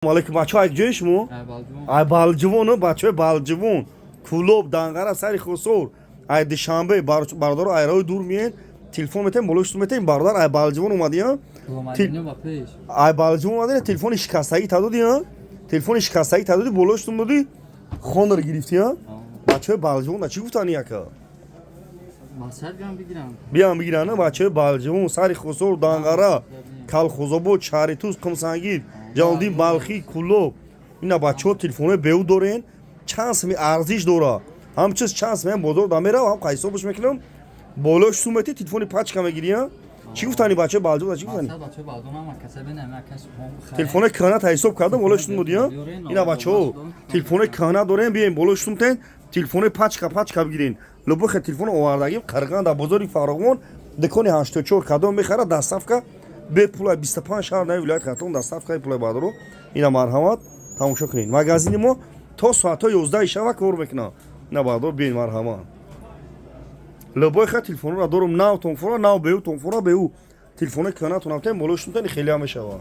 Алейкум бачаҳо як ҷои шумо? Ай балҷивону бачаҳои балҷивон кӯлоб данғара сари хусур ай душанбе бародаро айрои дур меен телефон метаем болои шумо метаем бародар ай балҷивон омадия ай балҷивон омадия телефони шикастагӣ тадодия телефони шикастагӣ тадоди болои шумо доди хонро гирифтия бачаҳои балҷивон чӣ гуфтани яка биям бигиран бачаҳои балҷивон сари хусур данғара калхозобод шаҳритуз қумсангид ҷалдин балхӣ кӯлоб ина бачаҳо телефонои беҳуд дорен чанд сами арзиш дора ҳамчиз чанд сами бозор дамерав ҳам қайсобуш мекунам болои шум мети телефони пачка мегирия чӣ гуфтани бачаҳои балҷивон чӣ гуфтани телефонои кана таҳисоб кардам болои шум будия ина бачаҳо телефонои кана дорен бием болои шум тен телефонои пачка бигирен лубухе телефоно овардагим қарған дар бозори фарғон дукони 84 кадом мехара дастафка бе пулай 25 шаҳр нави вилояти хатон дастафкаи пулай бадро ина марҳамат тамошо кунед магазини мо то соатҳои 11 шава кор мекунад ина бадро бин марҳамат лубои ха телефонро дорум нав тонфора нав беҳу тонфора беҳу телефонои канатон ҳамтен болои шумтани хелиам мешавад